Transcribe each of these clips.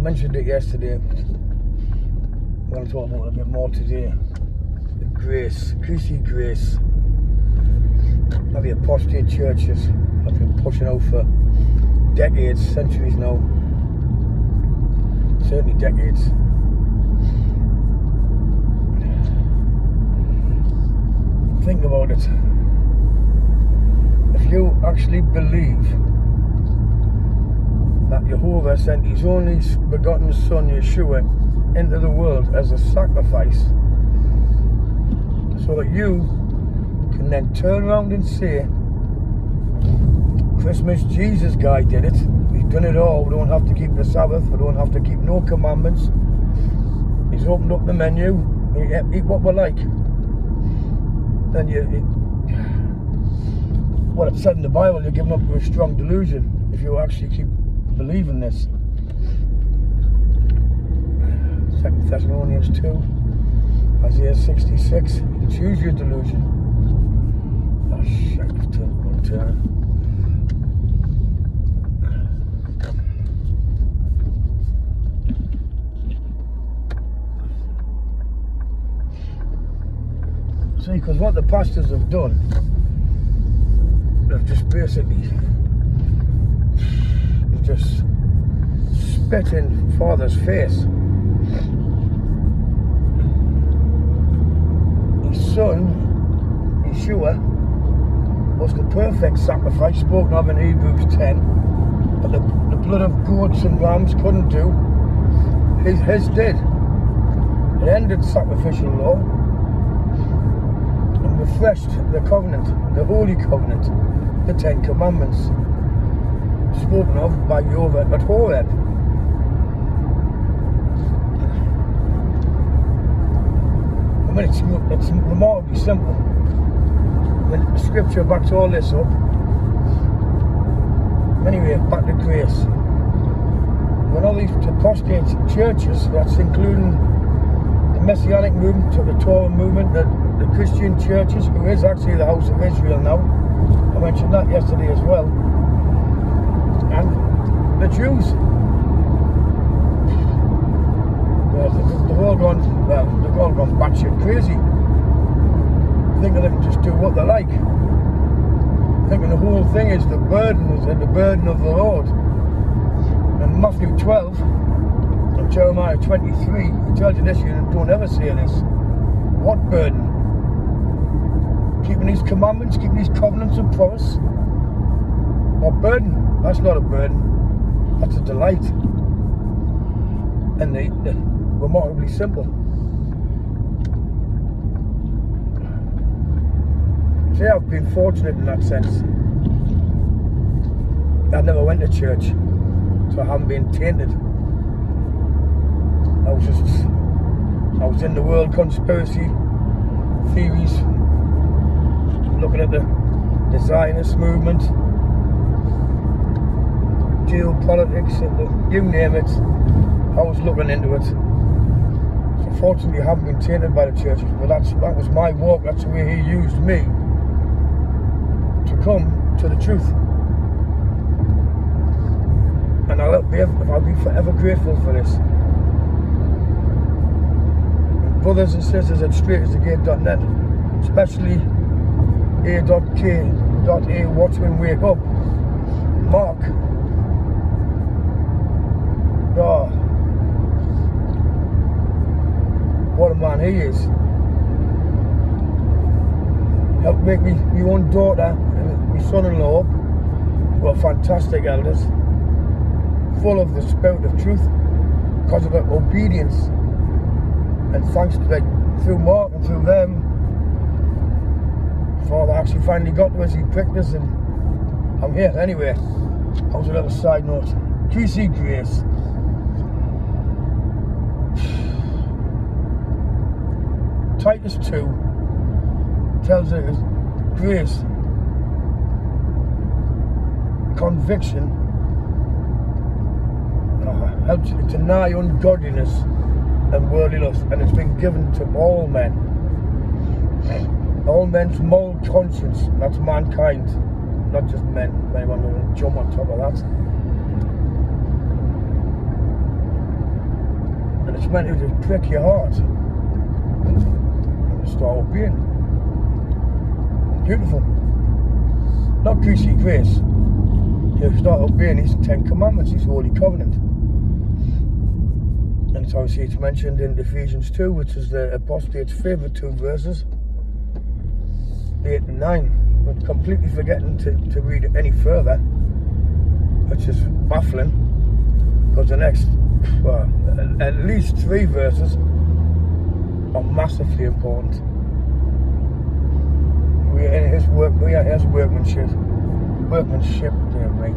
mentioned it yesterday. I'm going to talk about it a bit more today. The grace, greasy grace of the apostate churches have been pushing out for decades, centuries now. Certainly decades. Think about it. If you actually believe that Jehovah sent his only begotten son, Yeshua, into the world as a sacrifice, so that you can then turn around and say, Christmas Jesus guy did it, he's done it all, we don't have to keep the Sabbath, we don't have to keep no commandments, he's opened up the menu, we eat what we like. Then what it said in the Bible, you're giving up to a strong delusion if you actually keep believing this. 2 Thessalonians 2, Isaiah 66, you can choose your delusion. Oh shit, I've turned one turn. See, because what the pastors have done, they've just basically just spit in Father's face. His son, Yeshua, was the perfect sacrifice spoken of in Hebrews 10, but the blood of goats and rams couldn't do. His did. It ended sacrificial law and refreshed the covenant, the holy covenant, the 10 Commandments, spoken of by Jehovah at Horeb. I mean, it's remarkably simple. I mean, the scripture backs all this up. Anyway, back to grace. When all these apostate churches, that's including the Messianic movement, the Torah movement, the Christian churches, who is actually the house of Israel now, I mentioned that yesterday as well, and the Jews, they've all gone batshit crazy, thinking they can just do what they like, thinking the whole thing is the burden of the Lord. And Matthew 12 and Jeremiah 23, he tells you this, you don't ever say this. What burden? Keeping these commandments, keeping these covenants of promise. What burden? That's not a burden, that's a delight. And they're remarkably simple. See, I've been fortunate in that sense. I never went to church, so I haven't been tainted. I was in the world conspiracy theories, looking at the Zionist movement, geopolitics, and you name it, I was looking into it. So fortunately I haven't been tainted by the churches, but that was my walk, that's the way he used me to come to the truth. And I'll be forever grateful for this. And brothers and sisters at straightastthegate.net, especially A.K.A. Watchman Wake Up, Mark, oh, what a man he is. Helped make me my own daughter and my son-in-law who are fantastic elders, full of the spirit of truth because of their obedience, and thanks to through Mark and through them, Father actually finally got to us, he pricked us, and I'm here. Anyway, that was a little side note. QC Grace. Titus 2 tells us grace, conviction, helps you to deny ungodliness and worldly lust, and it's been given to all men. All men's moral conscience, that's mankind, not just men. If anyone doesn't jump on top of that. It's meant to just prick your heart and start obeying. Beautiful. Not greasy grace. You start obeying his 10 commandments, his holy covenant. And it's obviously it's mentioned in Ephesians 2, which is the apostate's favourite 2 verses, 8 and 9. But completely forgetting to read it any further, which is baffling, because the next at least 3 verses are massively important. We are in his work, we are his workmanship, dear me.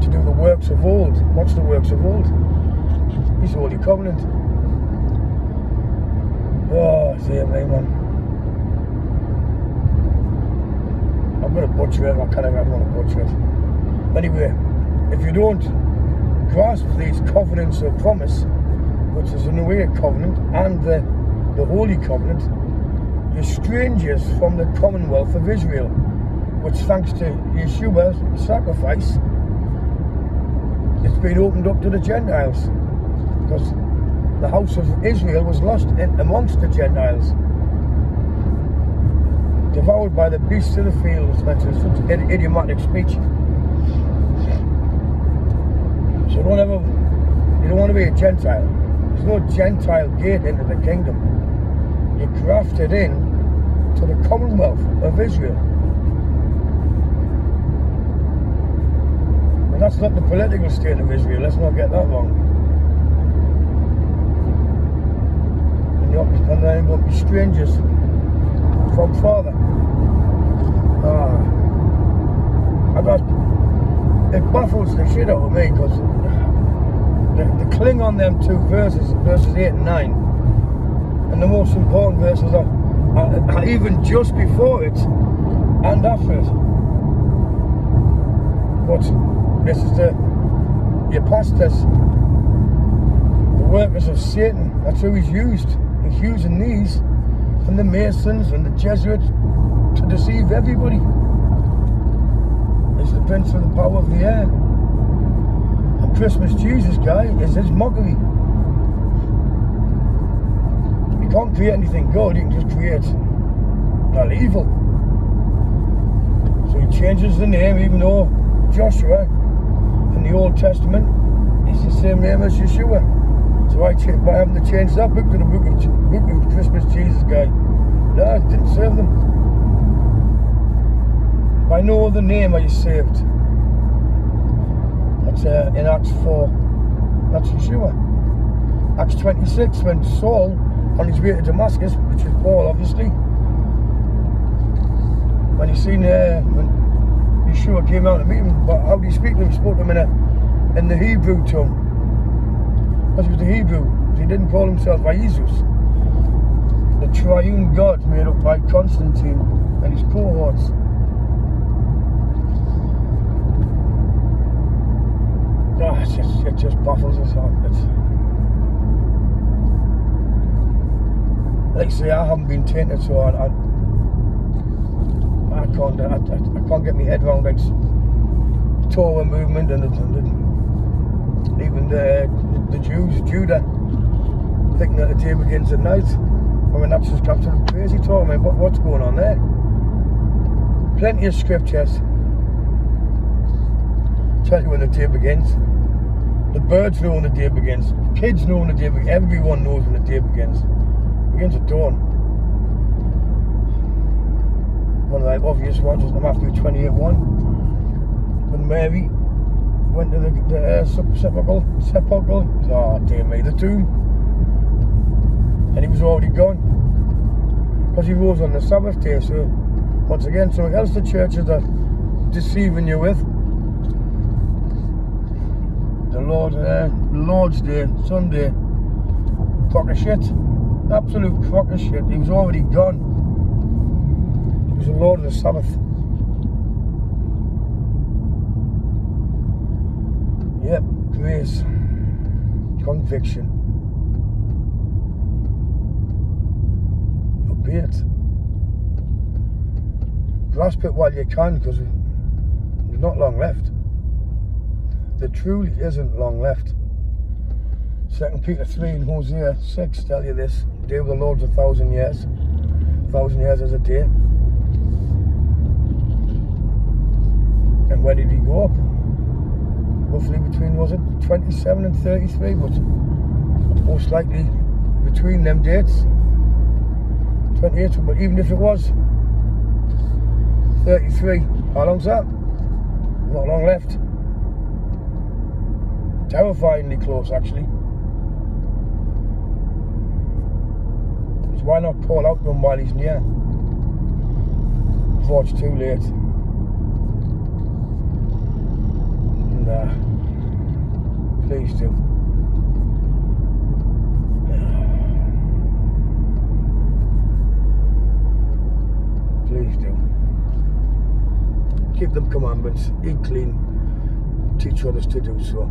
To do the works of old. What's the works of old? His holy covenant. Oh, dear me, man. I'm going to butcher it. I don't want to butcher it. Anyway, if you don't grasp these covenants of promise, which is the Noahic covenant and the holy covenant, you're strangers from the commonwealth of Israel, which thanks to Yeshua's sacrifice, it's been opened up to the Gentiles, because the house of Israel was lost amongst the Gentiles, devoured by the beasts of the field. It's meant to be such idiomatic speech. So you don't want to be a Gentile. There's no Gentile gate into the kingdom. You're grafted in to the commonwealth of Israel. And that's not the political state of Israel, let's not get that wrong. And they're going to be strangers from Father. It baffles the shit out of me, because they cling on them 2 verses 8 and 9, and the most important verses are even just before it and after it. But this is your pastors, the workers of Satan. That's who he's used. He's using these and the Masons and the Jesuits to deceive everybody. He's the prince of the power of the air. And Christmas Jesus guy is his mockery. You can't create anything good, you can just create evil. So he changes the name, even though Joshua in the Old Testament is the same name as Yeshua. So why haven't they changed that book to the book of Christmas Jesus guy? No, it didn't serve them. By no other name are you saved. That's in Acts 4. That's Yeshua. Acts 26, when Saul, on his way to Damascus, which is Paul obviously, when he seen when Yeshua came out to meet him, but how did he speak to him? He spoke to him in the Hebrew tongue. Because he was the Hebrew. He didn't call himself Jesus. The triune God made up by Constantine and his cohorts. It just baffles us all. Like I say, I haven't been tainted, so I can't get my head around like the Torah movement and even the Jews, Judah, thinking that the day begins at night. I mean, that's just absolute crazy talk. I mean, what's going on there? Plenty of scriptures tell you when the day begins. The birds know when the day begins. Kids know when the day begins. Everyone knows when the day begins. It begins at dawn. One of the obvious ones was Matthew 28:1. When Mary went to the sepulchre. Oh dear me, the tomb. And he was already gone. Because he rose on the Sabbath day. So once again, something else the churches are deceiving you with. The Lord's Day, Sunday, crock of shit. Absolute crock of shit. He was already gone. He was the Lord of the Sabbath. Yep, grace, conviction. Obey it. Grasp it while you can, because there's not long left. There truly isn't long left. 2 Peter 3 and Hosea 6 tell you this. Day of the Lord's 1,000 years. 1,000 years is a day. And where did he go up? Roughly between, was it 27 and 33, but most likely between them dates. 28, but even if it was 33, how long's that? Not long left. Terrifyingly close, actually. So why not call out to him while he's near? Before it's too late. Nah. Please do. Please do. Keep them commandments, eat clean, teach others to do so.